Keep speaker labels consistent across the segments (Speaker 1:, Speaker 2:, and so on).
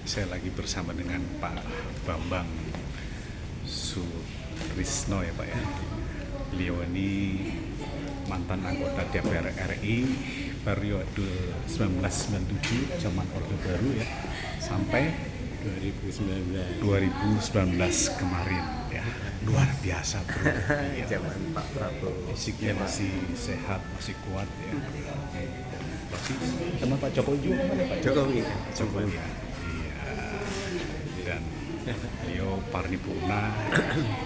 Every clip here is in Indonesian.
Speaker 1: Saya lagi bersama dengan Pak Bambang Sutrisno ya Pak ya. Beliau ini mantan anggota DPR RI periode 1997 zaman Orde Baru ya sampai 2019 kemarin ya. Luar biasa bro. Ya.
Speaker 2: Zaman Pak Prabowo.
Speaker 1: Fisiknya masih sehat, masih kuat ya. Berarti sama Pak Jokowi juga kan Pak
Speaker 2: Jokowi.
Speaker 1: ya. Dan beliau paripurna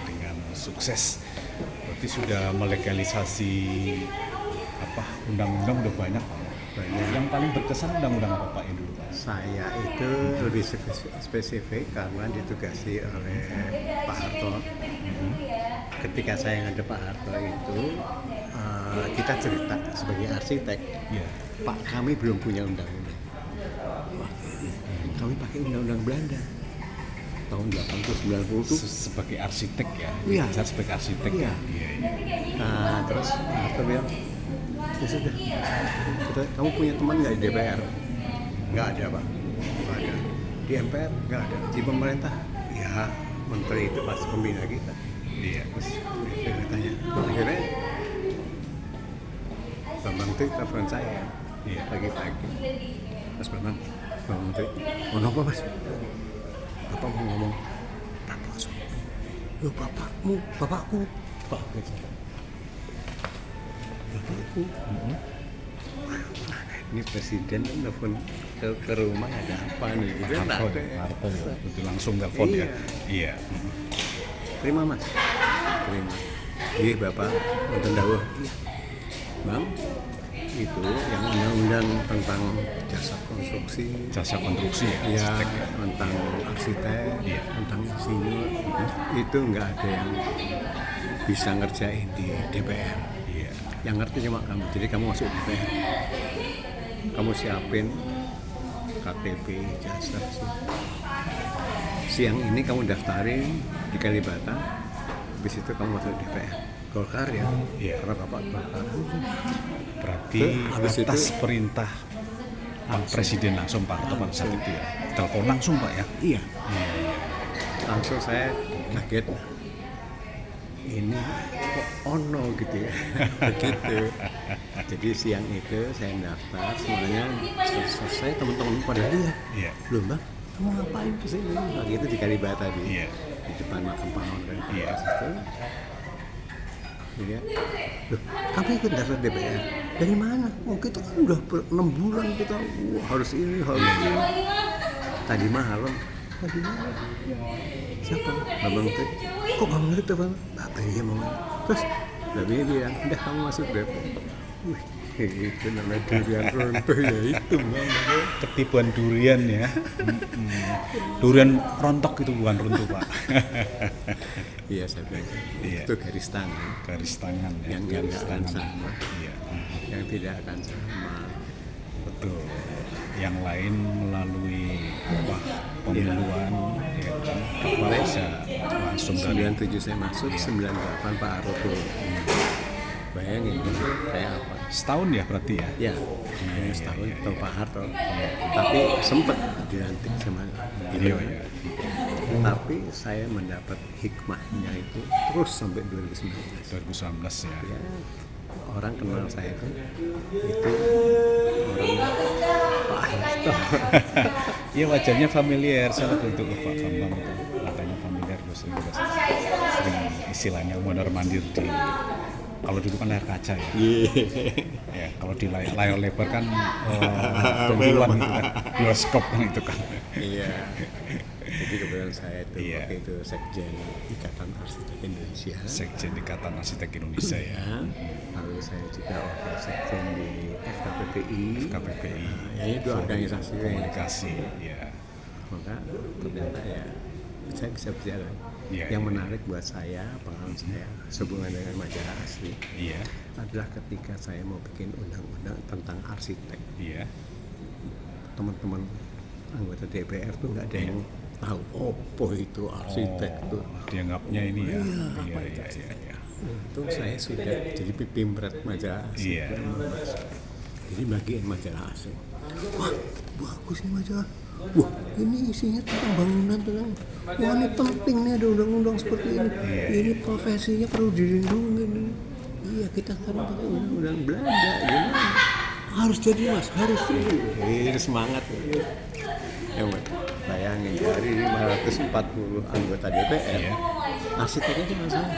Speaker 1: dengan sukses. Berarti sudah melegalisasi undang-undang udah banyak Pak. Yang paling berkesan undang-undang apa Pak yang dulu Pak?
Speaker 2: Saya itu lebih spesifik karena ditugasi oleh Pak Harto. Ketika saya ngadep Pak Harto itu kita cerita sebagai arsitek, Pak kami belum punya undang-undang. Kami pakai undang-undang Belanda tahun 80-90 itu
Speaker 1: Sebagai arsitek ya?
Speaker 2: Iya.
Speaker 1: Saya sebagai arsitek
Speaker 2: Iya.
Speaker 1: ya? Iya.
Speaker 2: Nah, terus Pak Harto bilang, ya sudah, kamu punya teman nggak di DPR? Nggak ada Pak, nggak ada. Di MPR nggak ada. Di pemerintah, ya menteri itu pasti pembina kita.
Speaker 1: Iya.
Speaker 2: Terus saya tanya, akhirnya Bambang itu telepon saya,
Speaker 1: Iya.
Speaker 2: pagi-pagi. Mas Bambang Menteri, mau apa Mas? Bapak mau ngomong, Pak Poso. Loh bapakmu, bapakku. Bapakku. Ini presiden telepon ke rumah ada apa nih? Gitu kan
Speaker 1: Harto
Speaker 2: ada.
Speaker 1: ya? Itu langsung telepon ya? Iya.
Speaker 2: Terima Mas. Terima. Iya Bapak, nonton dawuh. Iya. Bang, itu yang undang-undang tentang jasa konstruksi,
Speaker 1: Jasa konstruksi ya?
Speaker 2: ya,
Speaker 1: Arsitek ya?
Speaker 2: tentang arsitek,
Speaker 1: Iya.
Speaker 2: tentang insinyur, itu nggak ada yang bisa ngerjain di DPR.
Speaker 1: Iya.
Speaker 2: Yang ngerti cuma kamu, jadi kamu masuk DPR, kamu siapin KTP, jasa sih. Siang ini kamu daftarin di Kalibata, habis itu kamu masuk DPR. Golkar ya,
Speaker 1: Iya.
Speaker 2: karena Bapak Golkar.
Speaker 1: Berarti
Speaker 2: Habis itu
Speaker 1: atas perintah Pak Presiden langsung Pak Harto pada saat itu ya? Telepon langsung Pak ya?
Speaker 2: Iya,
Speaker 1: Iya.
Speaker 2: langsung saya kaget. Ini kok ono gitu ya, begitu. Jadi siang itu saya daftar, semuanya selesai teman-teman pada lihat.
Speaker 1: Iya.
Speaker 2: Loh Bang, kamu ngapain kesini? Nah, gitu di Kalibata
Speaker 1: Iya.
Speaker 2: di depan makam Pahlawan dan
Speaker 1: Iya.
Speaker 2: itu. Dia, loh, kamu ikut daftar DPR? Dari mana? Oh kita kan udah 6 bulan kita harus ini, harus ini. Tadi malam. Tadi malam. Siapa? Bambang Tri. Kok Bambang Tri telepon? Bapak iya mau. Terus Bapak bilang, udah kamu masuk DPR. Wih, itu namanya durian runtuh ya itu Bang.
Speaker 1: Ketipuan durian ya. Durian rontok itu bukan runtuh Pak.
Speaker 2: Iya saya bilang.
Speaker 1: Iya.
Speaker 2: Itu garis tangan.
Speaker 1: Garis tangan ya.
Speaker 2: Yang
Speaker 1: garis
Speaker 2: nggak akan
Speaker 1: tangan.
Speaker 2: sama.
Speaker 1: Iya.
Speaker 2: Yang tidak akan sama.
Speaker 1: Betul. Yang lain melalui pemiluan ya kan. Bapak bisa langsung dari
Speaker 2: 97 saya masuk, 98 Pak Harto turun. Bayangin kayak apa?
Speaker 1: setahun ya berarti ya.
Speaker 2: Ya, setahun atau Pak Harto. Tapi sempat dilantik sama
Speaker 1: Beliau
Speaker 2: beliau.
Speaker 1: ya.
Speaker 2: Tapi saya mendapat hikmahnya itu terus sampai 2019.
Speaker 1: 2019 ya.
Speaker 2: Ya, orang kenal saya itu orang Pak Harto.
Speaker 1: Iya wajahnya familiar saya untuk Pak Bambang itu katanya familiar sering istilahnya mondar mandir di kalau dulu kan layar kaca ya. Ya kalau di layar lebar kan pembulan gitu kan bioskop kan itu kan.
Speaker 2: Iya. Jadi kebetulan saya itu
Speaker 1: Iya.
Speaker 2: waktu itu Sekjen Ikatan Arsitek Indonesia.
Speaker 1: Sekjen Ikatan Arsitek Indonesia ya.
Speaker 2: Lalu saya juga wakil sekjen di FKPPI.
Speaker 1: KPPI.
Speaker 2: Ya itu organisasi
Speaker 1: komunikasi ya.
Speaker 2: Maka ternyata ya saya bisa berjalan.
Speaker 1: Iya,
Speaker 2: Yang
Speaker 1: iya.
Speaker 2: menarik buat saya, pengalaman saya sehubungan dengan majalah asli
Speaker 1: Iya.
Speaker 2: adalah ketika saya mau bikin undang-undang tentang arsitek.
Speaker 1: Iya.
Speaker 2: Teman-teman anggota DPR tuh nggak ada yang tahu apa itu arsitek tuh.
Speaker 1: Dianggapnya ini ya.
Speaker 2: Iya, apa
Speaker 1: Iya
Speaker 2: itu
Speaker 1: iya
Speaker 2: arsitek?
Speaker 1: iya.
Speaker 2: Untung saya sudah jadi pimret majalah asli.
Speaker 1: Iya.
Speaker 2: Jadi bagian majalah asli. Wah, bagus nih majalah. wah ini isinya tentang bangunan, tentang wah ini penting nih ada undang-undang seperti ini. Ini profesinya perlu dilindungi nih. Iya kita sekarang pakai undang-undang Belanda, gimana? Harus jadi mas, harus ini semangat. Ya, bayangin dari 540 anggota DPR,
Speaker 1: Iya.
Speaker 2: arsiteknya cuma saya.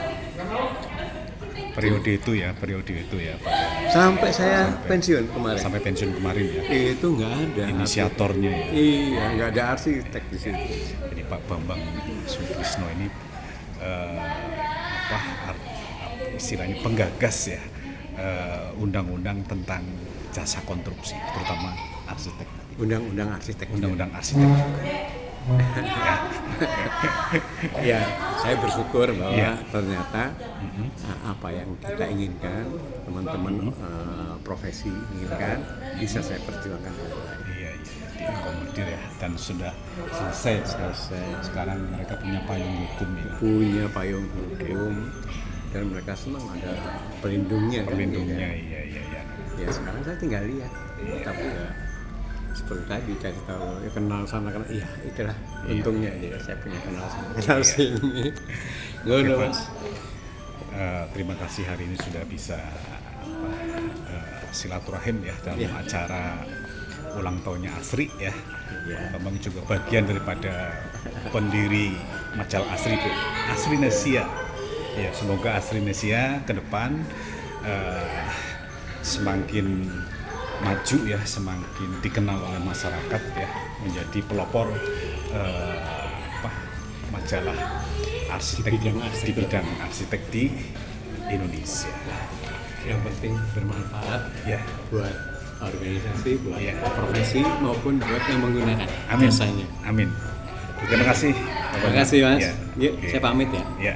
Speaker 1: Periode itu ya Pak.
Speaker 2: Sampai saya pensiun kemarin.
Speaker 1: Sampai pensiun kemarin ya.
Speaker 2: Itu nggak ada.
Speaker 1: Inisiatornya ya.
Speaker 2: Iya, nggak ada arsitek di situ.
Speaker 1: Jadi Pak Bambang Sutrisno ini istilahnya penggagas ya undang-undang tentang jasa konstruksi, terutama arsitek.
Speaker 2: Undang-undang arsitek.
Speaker 1: Undang-undang arsitek juga.
Speaker 2: Ya, saya bersyukur bahwa
Speaker 1: Iya.
Speaker 2: ternyata apa yang kita inginkan, teman-teman profesi inginkan, bisa saya perjuangkan.
Speaker 1: Iya, diakomodir ya, dan sudah selesai. Sekarang mereka punya payung hukum ya.
Speaker 2: Punya payung hukum dan mereka senang ada pelindungnya.
Speaker 1: Pelindungnya,
Speaker 2: Kan,
Speaker 1: iya.
Speaker 2: ya sekarang saya tinggal lihat, tapi ya seperti tadi cari tahu, ya kenal sana kenal, iya itulah untungnya dia saya punya kenal sana kenal sini.
Speaker 1: Oke, Mas. Terima kasih hari ini sudah bisa silaturahim ya dalam acara ulang tahunnya Asri ya. Bambang juga bagian daripada pendiri majalah Asri, Bu. Asri Nesia. Ya, semoga Asri Nesia ke depan semakin maju ya, semakin dikenal oleh masyarakat ya, menjadi pelopor majalah arsitek di bidang arsitek di Indonesia.
Speaker 2: Yang penting bermanfaat
Speaker 1: Ya,
Speaker 2: buat organisasi, buat profesi maupun buat yang menggunakan
Speaker 1: amin.
Speaker 2: jasanya.
Speaker 1: Amin. Terima kasih.
Speaker 2: Terima kasih Mas.
Speaker 1: Ya.
Speaker 2: Yuk,
Speaker 1: Oke.
Speaker 2: saya pamit ya.
Speaker 1: Ya.